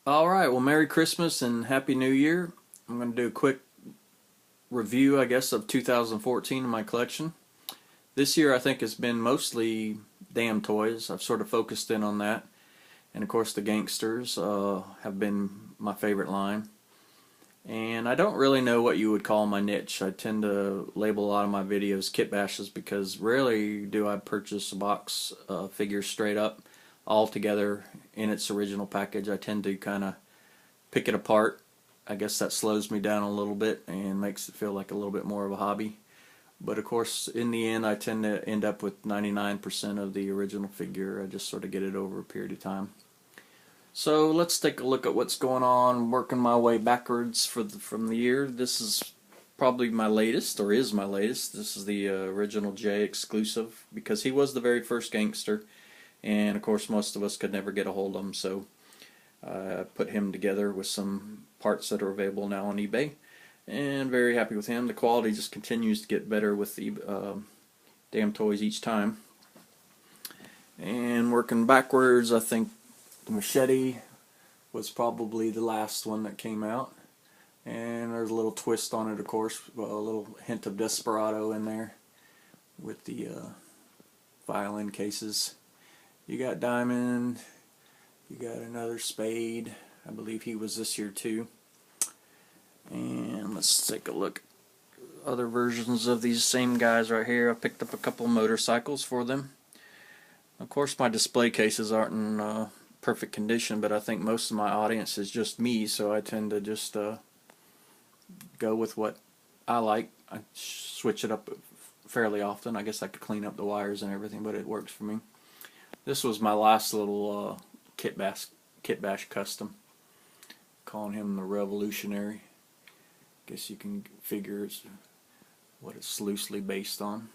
Alright, well, Merry Christmas and Happy New Year. I'm going to do a quick review, I guess, of 2014 in my collection. This year, I think, has been mostly Damtoys. I've sort of focused in on that. And of course, the Gangsters have been my favorite line. And I don't really know what you would call my niche. I tend to label a lot of my videos kit bashes because rarely do I purchase a box figure straight up all together in its original package. I tend to kind of pick it apart. I guess that slows me down a little bit and makes it feel like a little bit more of a hobby. But of course, in the end, I tend to end up with 99% of the original figure. I just sort of get it over a period of time. So let's take a look at what's going on, working my way backwards from the year. This is probably my latest, or is my latest. This is the original J exclusive, because he was the very first gangster, and of course most of us could never get a hold of him, so I put him together with some parts that are available now on eBay, and very happy with him. The quality just continues to get better with the Damtoys each time. And working backwards, I think the Machete was probably the last one that came out, and there's a little twist on it, of course, a little hint of Desperado in there with the violin cases. You got Diamond, you got another Spade. I believe he was this year too. And let's take a look at other versions of these same guys right here. I picked up a couple motorcycles for them. Of course, my display cases aren't in perfect condition, but I think most of my audience is just me, so I tend to just go with what I like. I switch it up fairly often. I guess I could clean up the wires and everything, but it works for me. This was my last little kit bash custom, calling him the Revolutionary. Guess you can figure it's what it's loosely based on.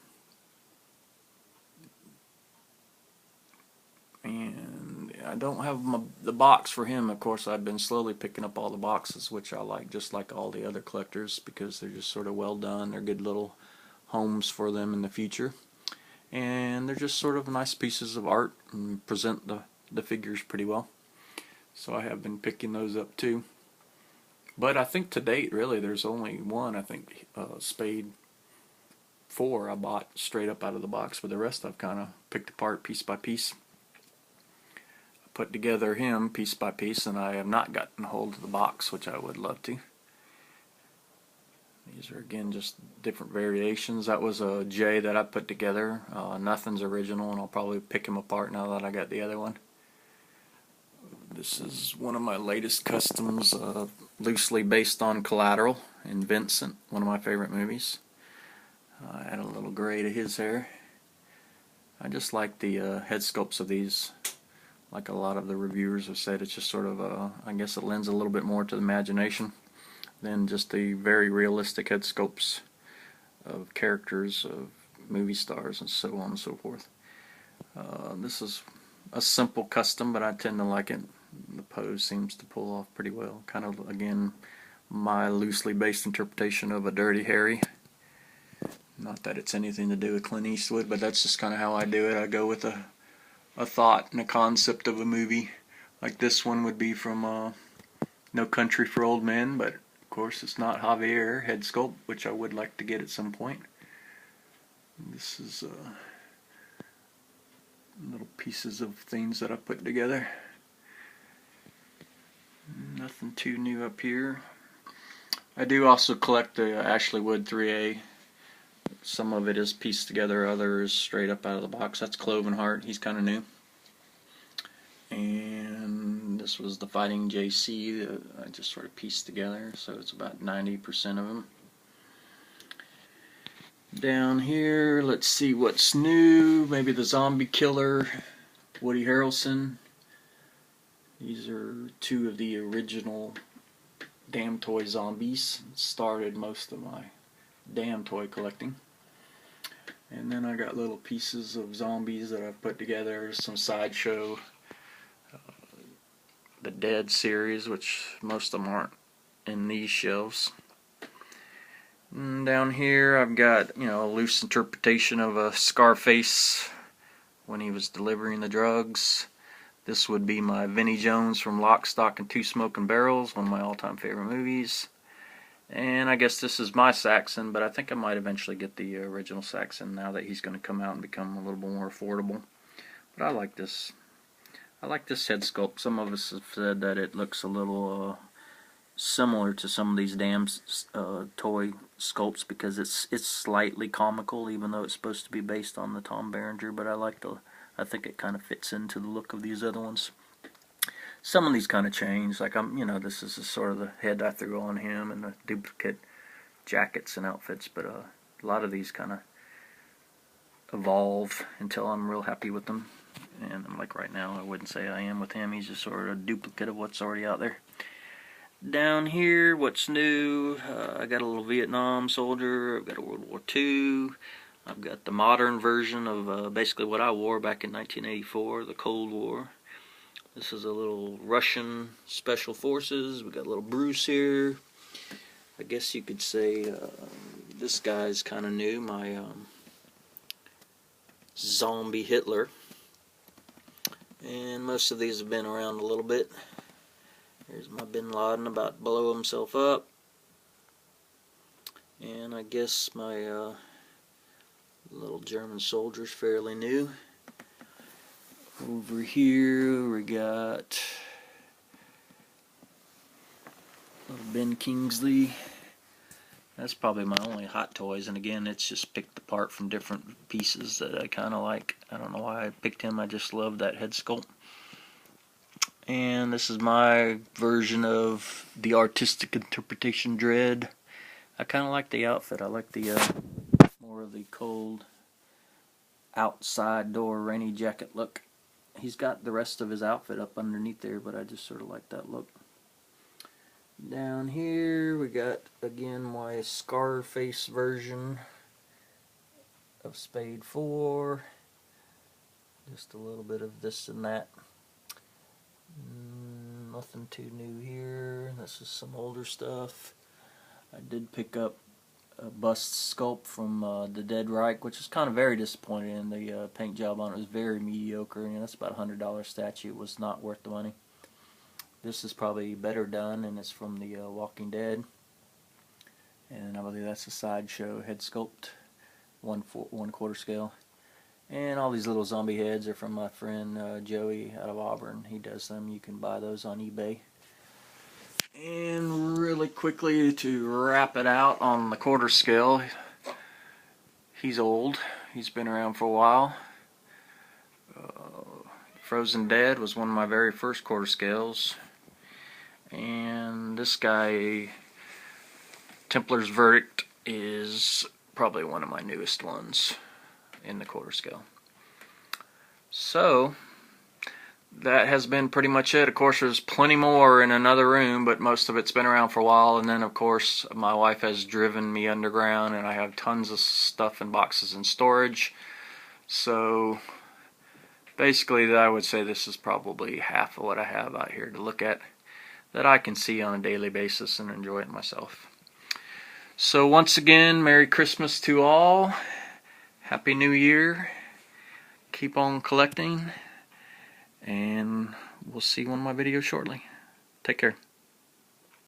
And I don't have the box for him. Of course, I've been slowly picking up all the boxes, which I like, just like all the other collectors, because they're just sort of well done. They're good little homes for them in the future, and they're just sort of nice pieces of art and present the figures pretty well. So I have been picking those up too. But I think to date, really, there's only one. I think Spade 4 I bought straight up out of the box, but the rest I've kind of picked apart piece by piece. Put together him piece by piece, and I have not gotten hold of the box, which I would love to. These are again just different variations. That was a J that I put together. Nothing's original, and I'll probably pick him apart now that I got the other one. This is one of my latest customs, loosely based on Collateral in Vincent, one of my favorite movies. I add a little gray to his hair. I just like the head sculpts of these. Like a lot of the reviewers have said, it's just sort of I guess it lends a little bit more to the imagination than just the very realistic head sculpts of characters, of movie stars, and so on and so forth. This is a simple custom, but I tend to like it. The pose seems to pull off pretty well. Kind of, again, my loosely based interpretation of a Dirty Harry. Not that it's anything to do with Clint Eastwood, but that's just kind of how I do it. I go with a thought and a concept of a movie. Like this one would be from No Country for Old Men, but of course it's not Javier head sculpt, which I would like to get at some point. This is little pieces of things that I put together. Nothing too new up here. I do also collect the Ashley Wood 3A. Some of it is pieced together, others straight up out of the box. That's Cloven Heart. He's kind of new. And this was the Fighting JC that I just sort of pieced together, so it's about 90% of them. Down here, let's see what's new. Maybe the Zombie Killer, Woody Harrelson. These are two of the original Damtoy zombies. Started most of my Damtoy collecting. And then I got little pieces of zombies that I've put together. Some Sideshow, the Dead series, which most of them aren't in these shelves. And down here I've got, a loose interpretation of a Scarface when he was delivering the drugs. This would be my Vinnie Jones from Lock, Stock, and Two Smoking Barrels, one of my all-time favorite movies. And I guess this is my Saxon, but I think I might eventually get the original Saxon now that he's going to come out and become a little bit more affordable. But I like this. I like this head sculpt. Some of us have said that it looks a little similar to some of these toy sculpts because it's slightly comical, even though it's supposed to be based on the Tom Berenger. But I think it kind of fits into the look of these other ones. Some of these kind of change, like this is sort of the head I threw on him and the duplicate jackets and outfits. But a lot of these kind of evolve until I'm real happy with them. And like right now, I wouldn't say I am with him. He's just sort of a duplicate of what's already out there. Down here, what's new? I got a little Vietnam soldier. I've got a World War II. I've got the modern version of basically what I wore back in 1984, the Cold War. This is a little Russian Special Forces. We got a little Bruce here. I guess you could say this guy's kind of new, my zombie Hitler. And most of these have been around a little bit. Here's my Bin Laden about to blow himself up. And I guess my little German soldier's fairly new. Over here we got little Ben Kingsley. That's probably my only Hot Toys, and again, it's just picked apart from different pieces that I kind of like. I don't know why I picked him, I just love that head sculpt. And this is my version of the artistic interpretation Dread. I kind of like the outfit. I like the more of the cold outside door rainy jacket look. He's got the rest of his outfit up underneath there, but I just sort of like that look. Down here we got again my Scarface version of Spade 4. Just a little bit of this and that. Nothing too new here. This is some older stuff. I did pick up a bust sculpt from the Dead Reich, which is kind of very disappointed in. The paint job on it was very mediocre, and that's about a $100 statue. It was not worth the money. This is probably better done, and it's from the Walking Dead. And I believe that's a sideshow head sculpt, 1/4 scale. And all these little zombie heads are from my friend Joey out of Auburn. He does them. You can buy those on eBay. And really quickly to wrap it out on the 1/4 scale, he's old. He's been around for a while. Frozen Dead was one of my very first 1/4 scales. And this guy, Templar's Verdict, is probably one of my newest ones in the 1/4 scale. So that has been pretty much it. Of course, there's plenty more in another room, but most of it's been around for a while. And then, of course, my wife has driven me underground, and I have tons of stuff in boxes in storage. So basically, I would say this is probably half of what I have out here to look at that I can see on a daily basis and enjoy it myself. So once again, Merry Christmas to all. Happy New Year. Keep on collecting. And we'll see you on my video shortly. Take care.